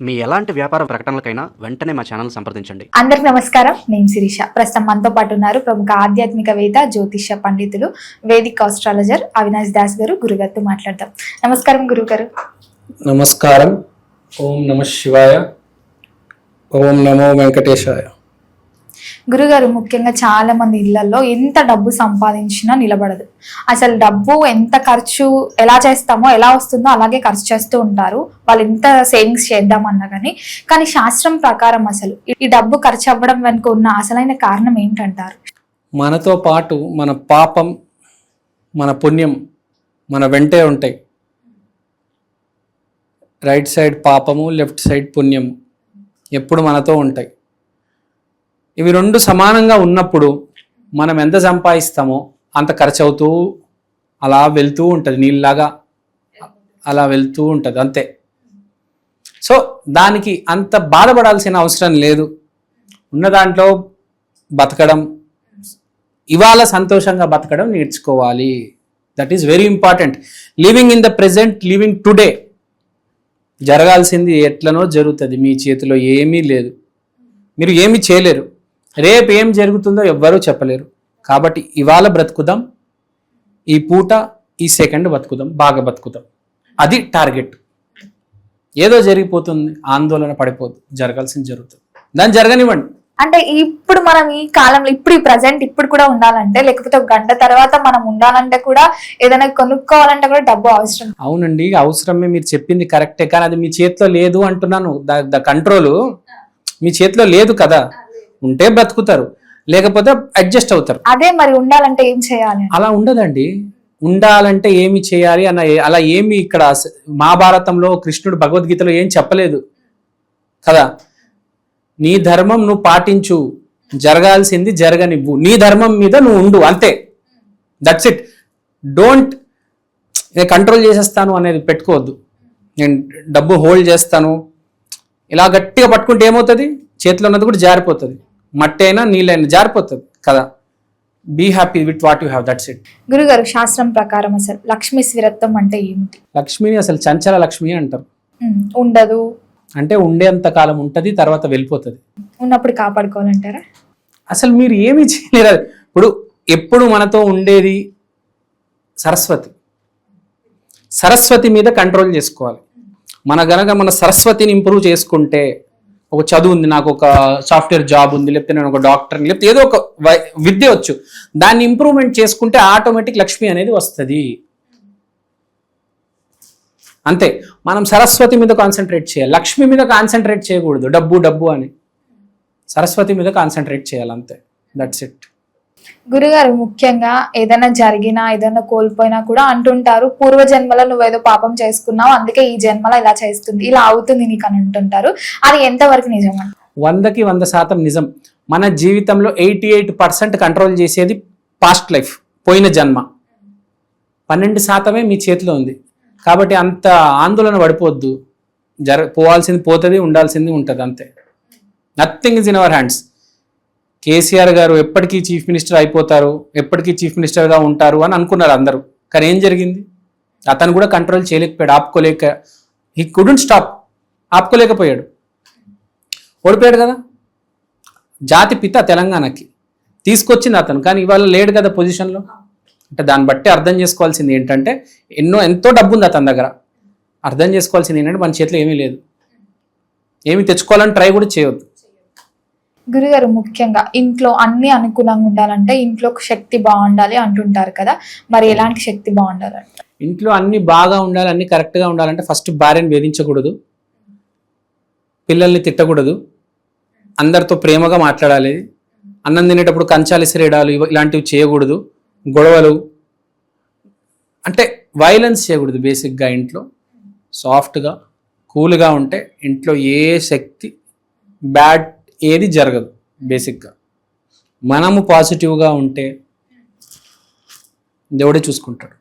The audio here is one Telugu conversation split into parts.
మీ ఎలాంటి వ్యాపార ప్రకటనలకైనా వెంటనే మా ఛానల్ సంప్రదించండి. అందరికి నమస్కారం, నేను శిరీష. ప్రస్తుతం మనతో పాటు ఉన్నారు ప్రముఖ ఆధ్యాత్మికవేత్త, జ్యోతిష్య పండితులు, వేదిక్ ఆస్ట్రాలజర్ అవినాష్ దాస్ గారు. గురుగారితో మాట్లాడదాం. నమస్కారం గురుగారు. నమస్కారం. ఓం నమ శివాయ. ఓం నమో వెంకటేశాయ. గురుగారు, ముఖ్యంగా చాలా మంది ఇళ్లలో ఎంత డబ్బు సంపాదించినా నిలబడదు. అసలు డబ్బు ఎంత ఖర్చు ఎలా చేస్తామో, ఎలా వస్తుందో అలాగే ఖర్చు చేస్తూ ఉంటారు. వాళ్ళు ఎంత సేవింగ్స్ చేద్దామన్నా కానీ శాస్త్రం ప్రకారం అసలు ఈ డబ్బు ఖర్చు అవ్వడం వెనుక ఉన్న అసలైన కారణం ఏంటంటారు? మనతో పాటు మన పాపం, మన పుణ్యం మన వెంటే ఉంటాయి. రైట్ సైడ్ పాపము, లెఫ్ట్ సైడ్ పుణ్యము ఎప్పుడు మనతో ఉంటాయి. ఇవి రెండు సమానంగా ఉన్నప్పుడు మనం ఎంత సంపాదిస్తామో అంత ఖర్చు అవుతూ అలా వెళ్తూ ఉంటుంది. నీళ్ళలాగా అలా వెళ్తూ ఉంటుంది, అంతే. సో దానికి అంత బాధపడాల్సిన అవసరం లేదు. ఉన్న దాంట్లో బతకడం, ఇవాళ సంతోషంగా బతకడం నేర్చుకోవాలి. That is very important. Living in the present, living today. జరగాల్సింది ఎట్లనో జరుగుతుంది. మీ చేతిలో ఏమీ లేదు, మీరు ఏమీ చేయలేరు. రేపు ఏం జరుగుతుందో ఎవ్వరూ చెప్పలేరు. కాబట్టి ఇవాళ బ్రతుకుదాం, ఈ పూట ఈ సెకండ్ బతుకుదాం, బాగా బతుకుదాం. అది టార్గెట్. ఏదో జరిగిపోతుంది ఆందోళన పడిపోదు, జరగాల్సింది జరుగుతుంది, దాన్ని జరగనివ్వండి. అంటే ఇప్పుడు మనం ఈ కాలంలో ఇప్పుడు ఈ ప్రజెంట్ ఇప్పుడు కూడా ఉండాలంటే, లేకపోతే ఒక గంట తర్వాత మనం ఉండాలంటే కూడా, ఏదైనా కొనుక్కోవాలంటే కూడా డబ్బు అవసరం. అవునండి, అవసరమే. మీరు చెప్పింది కరెక్టే, కానీ అది మీ చేతిలో లేదు అంటున్నాను. ద కంట్రోల్ మీ చేతిలో లేదు కదా. ఉంటే బ్రతుకుతారు, లేకపోతే అడ్జస్ట్ అవుతారు. అదే మరి ఉండాలంటే ఏం చేయాలి? అలా ఉండదండి. ఉండాలంటే ఏమి చేయాలి అన్న అలా ఏమి ఇక్కడ మహాభారతంలో కృష్ణుడు భగవద్గీతలో ఏం చెప్పలేదు కదా. నీ ధర్మం నువ్వు పాటించు, జరగాల్సింది జరగనివ్వు, నీ ధర్మం మీద నువ్వు ఉండు, అంతే. That's it. డోంట్ కంట్రోల్ చేసేస్తాను అనేది పెట్టుకోవద్దు. నేను డబ్బు హోల్డ్ చేస్తాను, ఇలా గట్టిగా పట్టుకుంటే ఏమవుతుంది? చేతిలో ఉన్నది కూడా జారిపోతుంది. మట్టి అయినా నీళ్ళైనా జారిపోతుంది కదా. Be happy with what you have, that's it. గురుగారు, శాస్త్రం ప్రకారం అసలు లక్ష్మీ స్విరత్వం అంటే ఏమిటి? లక్ష్మిని అసలు చంచల లక్ష్మి అంటారు. ఉండదు అంటే ఉండేంత కాలం ఉంటుంది, తర్వాత వెళ్ళిపోతుంది. ఉన్నప్పుడు కాపాడుకోవాలంటారా? అసలు మీరు ఏమీ చేయలేరు. ఇప్పుడు ఎప్పుడు మనతో ఉండేది సరస్వతి. సరస్వతి మీద కంట్రోల్ చేసుకోవాలి. మన సరస్వతిని ఇంప్రూవ్ చేసుకుంటే, ఒక చదువు ఉంది, నాకు ఒక సాఫ్ట్వేర్ జాబ్ ఉంది, లేకపోతే నేను ఒక డాక్టర్ని, లేకపోతే ఏదో ఒక విద్య వచ్చు, దాన్ని ఇంప్రూవ్మెంట్ చేసుకుంటే ఆటోమేటిక్ లక్ష్మి అనేది వస్తుంది. అంతే. మనం సరస్వతి మీద కాన్సన్ట్రేట్ చేయాలి, లక్ష్మి మీద కాన్సన్ట్రేట్ చేయకూడదు. డబ్బు డబ్బు అని సరస్వతి మీద కాన్సన్ట్రేట్ చేయాలి, అంతే. That's it. గురుగారు, ముఖ్యంగా ఏదైనా జరిగినా, ఏదైనా కోల్పోయినా కూడా అంటుంటారు, పూర్వజన్మలో నువ్వేదో పాపం చేసుకున్నావు, అందుకే ఈ జన్మలో ఇలా చేస్తుంది, ఇలా అవుతుంది నీకు అని అంటుంటారు. అది ఎంతవరకు నిజం? 100కి 100% నిజం. మన జీవితంలో 88% కంట్రోల్ చేసేది పాస్ట్ లైఫ్, పోయిన జన్మ. 12% మీ చేతిలో ఉంది. కాబట్టి అంత ఆందోళన పడిపోవద్దు. పోవాల్సింది పోతుంది, ఉండాల్సింది ఉంటుంది, అంతే. Nothing is in our hands. KCR గారు ఎప్పటికీ చీఫ్ మినిస్టర్ అయిపోతారు, ఎప్పటికీ చీఫ్ మినిస్టర్గా ఉంటారు అని అనుకున్నారు అందరూ. కానీ ఏం జరిగింది? అతను కూడా కంట్రోల్ చేయలేకపోయాడు, హీ కుడెంట్ స్టాప్. ఆపుకోలేకపోయాడు, ఓడిపోయాడు కదా. జాతి పిత తెలంగాణకి తీసుకొచ్చింది అతను, కానీ ఇవాళ లేడు కదా పొజిషన్లో. అంటే దాన్ని బట్టి అర్థం చేసుకోవాల్సింది ఏంటంటే, ఎంతో డబ్బు ఉంది అతని దగ్గర. అర్థం చేసుకోవాల్సింది ఏంటంటే, మన చేతిలో ఏమీ లేదు. ఏమి తెచ్చుకోవాలని ట్రై కూడా చేయవద్దు. గురుగారు, ముఖ్యంగా ఇంట్లో అన్ని అనుకూలంగా ఉండాలంటే ఇంట్లో శక్తి బాగుండాలి అంటుంటారు కదా, మరి ఎలాంటి శక్తి బాగుండాలంటే? ఇంట్లో అన్ని బాగా ఉండాలి, అన్ని కరెక్ట్గా ఉండాలంటే ఫస్ట్ భార్యను వేధించకూడదు, పిల్లల్ని తిట్టకూడదు, అందరితో ప్రేమగా మాట్లాడాలి, అన్నం తినేటప్పుడు కంచాలు ఇసిరేయడాలు ఇలాంటివి చేయకూడదు, గొడవలు అంటే వైలెన్స్ చేయకూడదు. బేసిక్గా ఇంట్లో సాఫ్ట్గా కూల్గా ఉంటే ఇంట్లో ఏ శక్తి బ్యాడ్ ఏది జరగదు. బేసిక్గా మనము పాజిటివ్గా ఉంటే దేవుడే చూసుకుంటాడు.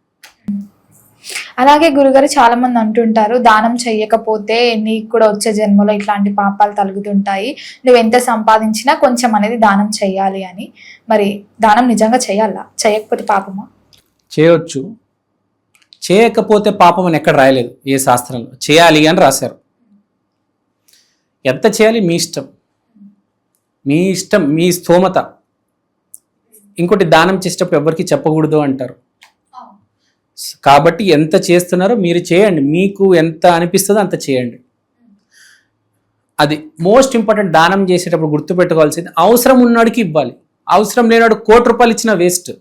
అలాగే గురుగారు, చాలా మంది అంటుంటారు, దానం చెయ్యకపోతే నీకు కూడా వచ్చే జన్మలో ఇట్లాంటి పాపాలు తలుగుతుంటాయి, నువ్వు ఎంత సంపాదించినా కొంచెం అనేది దానం చెయ్యాలి అని. మరి దానం నిజంగా చెయ్యాలా? చేయకపోతే పాపమా? చేయొచ్చు. చేయకపోతే పాపం అని ఎక్కడ రాయలేదు ఏ శాస్త్రంలో. చేయాలి అని రాశారు. ఎంత చేయాలి మీ ఇష్టం, మీ ఇష్టం, మీ స్తోమత. ఇంకోటి దానం చేసేటప్పుడు ఎవరికి చెప్పకూడదు అంటారు. కాబట్టి ఎంత చేస్తున్నారో మీరు చేయండి, మీకు ఎంత అనిపిస్తుందో అంత చేయండి. అది మోస్ట్ ఇంపార్టెంట్. దానం చేసేటప్పుడు గుర్తుపెట్టుకోవాల్సింది అవసరం ఉన్నవాడికి ఇవ్వాలి. అవసరం లేనివాడు ₹1,00,00,000 ఇచ్చినా వేస్ట్.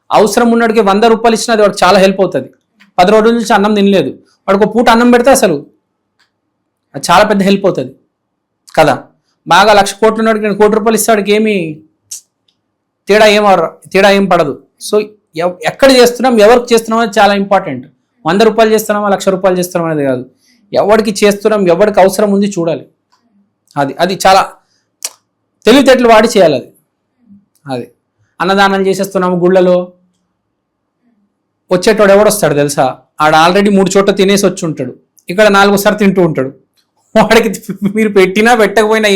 అవసరం ఉన్నవాడికి ₹100 ఇచ్చినా అది వాడికి చాలా హెల్ప్ అవుతుంది. 10 రోజుల నుంచి అన్నం తినలేదు, వాడికి ఒక పూట అన్నం పెడితే అసలు అది చాలా పెద్ద హెల్ప్ అవుతుంది కదా. బాగా 1,00,00,000 కోట్లు ఉన్నవాడికి నేను ₹1,00,00,000 ఇస్తాడికి ఏమి తేడా ఏం పడదు. సో ఎక్కడ చేస్తున్నాం, ఎవరికి చేస్తున్నాం అనేది చాలా ఇంపార్టెంట్. ₹100 చేస్తున్నామా, ₹1,00,000 చేస్తున్నాం అనేది కాదు. ఎవరికి చేస్తున్నాం, ఎవరికి అవసరం ఉంది చూడాలి. అది చాలా తెలివితేటలు వాడి చేయాలి. అది అన్నదానం చేసేస్తున్నాము గుళ్ళలో, వచ్చేటోడు ఎవడొస్తాడు తెలుసా? ఆడ ఆల్రెడీ 3 చోట్ల తినేసి వచ్చి ఉంటాడు, ఇక్కడ 4సారి తింటూ ఉంటాడు. వాడికి మీరు పెట్టినా పెట్టకపోయినా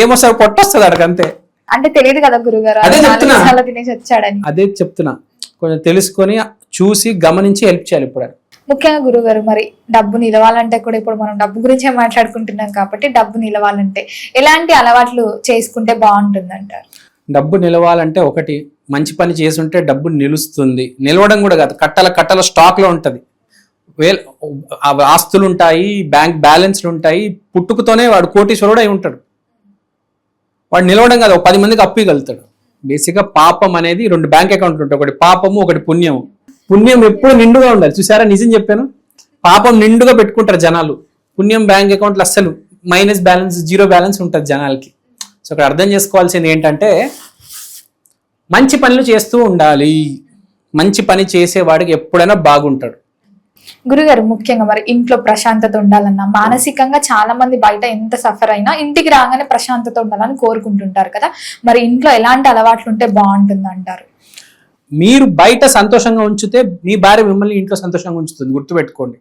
ఏమొస్తారు, పొట్టొస్తుంది ఆడికి అంతే. అంటే తెలియదు కదా గురుగారు, అదే చెప్తున్నా. తినేసి వచ్చాడని. అదే చెప్తున్నా, కొంచెం తెలుసుకొని చూసి గమనించి హెల్ప్ చేయాలి. ఇప్పుడు ముఖ్యంగా గురుగారు, మరి డబ్బు నిలవాలంటే కూడా, ఇప్పుడు మనం డబ్బు గురించే మాట్లాడుకుంటున్నాం కాబట్టి, డబ్బు నిలవాలంటే ఎలాంటి అలవాట్లు చేసుకుంటే బాగుంటుంది అంటారు? డబ్బు నిలవాలంటే ఒకటి, మంచి పని చేసుంటే డబ్బు నిలుస్తుంది. నిలవడం కూడా కాదు, కట్టల స్టాక్లో ఉంటుంది. ఆస్తులు ఉంటాయి, బ్యాంక్ బ్యాలెన్స్లు ఉంటాయి. పుట్టుకతోనే వాడు కోటీశ్వరుడు అయి ఉంటాడు. వాడు నిలవడం కాదు, 10 మందికి అప్పు ఇవ్వగలుగుతాడు. బేసిక్గా పాపం అనేది 2 బ్యాంక్ అకౌంట్లు ఉంటాయి, ఒకటి పాపము, ఒకటి పుణ్యము. పుణ్యం ఎప్పుడు నిండుగా ఉండాలి. చూసారా, నిజం చెప్పాను. పాపం నిండుగా పెట్టుకుంటారు జనాలు, పుణ్యం బ్యాంక్ అకౌంట్లు అస్సలు మైనస్ బ్యాలెన్స్, 0 బ్యాలెన్స్ ఉంటుంది జనాలకి. సో ఇక్కడ అర్థం చేసుకోవాల్సింది ఏంటంటే, మంచి పనులు చేస్తూ ఉండాలి. మంచి పని చేసేవాడికి ఎప్పుడైనా బాగుంటాడు. గురుగారు, ముఖ్యంగా మరి ఇంట్లో ప్రశాంతత ఉండాలన్నా, మానసికంగా చాలా మంది బయట ఎంత సఫర్ అయినా ఇంటికి రాగానే ప్రశాంతత ఉండాలని కోరుకుంటుంటారు కదా. మరి ఇంట్లో ఎలాంటి అలవాట్లు ఉంటే బాగుంటుంది అంటారు? మీరు బయట సంతోషంగా ఉంచితే మీ భార్య మిమ్మల్ని ఇంట్లో సంతోషంగా ఉంచుతుంది. గుర్తుపెట్టుకోండి.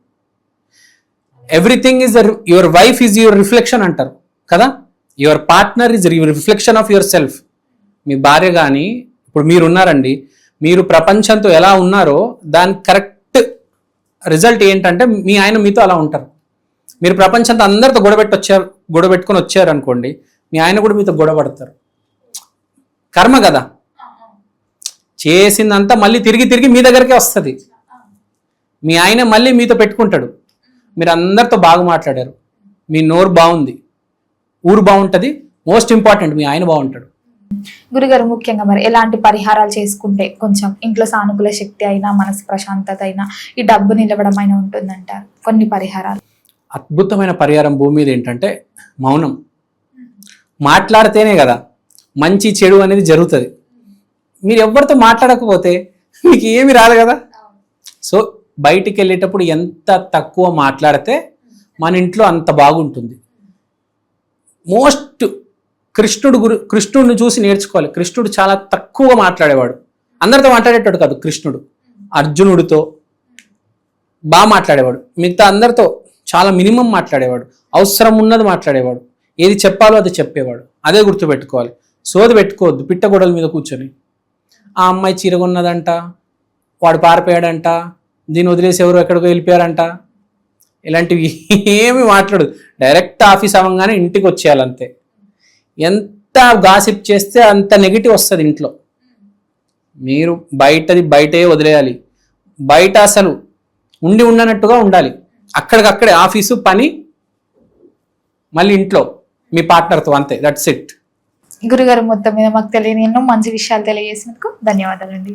Everything is your wife is your reflection అంటారు కదా. Your partner is your reflection of yourself. మీ భార్య కానీ, ఇప్పుడు మీరు ఉన్నారండి, మీరు ప్రపంచంతో ఎలా ఉన్నారో దాని కరెక్ట్ రిజల్ట్ ఏంటంటే మీ ఆయన మీతో అలా ఉంటారు. మీరు ప్రపంచంతో అందరితో గొడవపెట్టుకొని వచ్చారు అనుకోండి, మీ ఆయన కూడా మీతో గొడవపడతారు. కర్మ కదా, చేసిందంతా మళ్ళీ తిరిగి మీ దగ్గరికే వస్తుంది. మీ ఆయన మళ్ళీ మీతో పెట్టుకుంటాడు. మీరు అందరితో బాగా మాట్లాడారు, మీ నోరు బాగుంది, ఊరు బాగుంటుంది, మోస్ట్ ఇంపార్టెంట్ మీ ఆయన బాగుంటాడు. గురుగారు, ముఖ్యంగా మరి ఎలాంటి పరిహారాలు చేసుకుంటే కొంచెం ఇంట్లో సానుకూల శక్తి అయినా, మనసు ప్రశాంతత అయినా, ఈ డబ్బు నిలవడం అయినా ఉంటుందంటారు? కొన్ని పరిహారాలు. అద్భుతమైన పరిహారం భూమి మీద ఏంటంటే మౌనం. మాట్లాడితేనే కదా మంచి చెడు అనేది జరుగుతుంది. మీరు ఎవరితో మాట్లాడకపోతే మీకు ఏమి రాదు కదా. సో బయటికి వెళ్ళేటప్పుడు ఎంత తక్కువ మాట్లాడితే మన ఇంట్లో అంత బాగుంటుంది. మోస్ట్ కృష్ణుడిని చూసి నేర్చుకోవాలి. కృష్ణుడు చాలా తక్కువ మాట్లాడేవాడు, అందరితో మాట్లాడేటాడు కాదు. కృష్ణుడు అర్జునుడితో బాగా మాట్లాడేవాడు, మిగతా అందరితో చాలా మినిమం మాట్లాడేవాడు, అవసరం ఉన్నది మాట్లాడేవాడు, ఏది చెప్పాలో అది చెప్పేవాడు. అదే గుర్తుపెట్టుకోవాలి. సోది పెట్టుకోవద్దు పిట్టగొడల మీద కూర్చొని. ఆ అమ్మాయి చీరగొన్నదంట, వాడు పారిపోయాడంట, దీన్ని వదిలేసి ఎవరు ఎక్కడికో వెళ్ళిపోయారంట, ఇలాంటివి ఏమి మాట్లాడదు. డైరెక్ట్ ఆఫీస్ అవ్వగానే ఇంటికి వచ్చేయాలంతే. ఎంత గాసిప్ చేస్తే అంత నెగిటివ్ వస్తుంది ఇంట్లో. మీరు బయటే వదిలేయాలి. బయట అసలు ఉండనట్టుగా ఉండాలి. అక్కడికక్కడే ఆఫీసు పని, మళ్ళీ ఇంట్లో మీ పార్ట్నర్తో, అంతే. That's it. గురుగారు, మొత్తం మీద మాకు తెలియని ఎన్నో మంచి విషయాలు తెలియజేసినందుకు ధన్యవాదాలండి.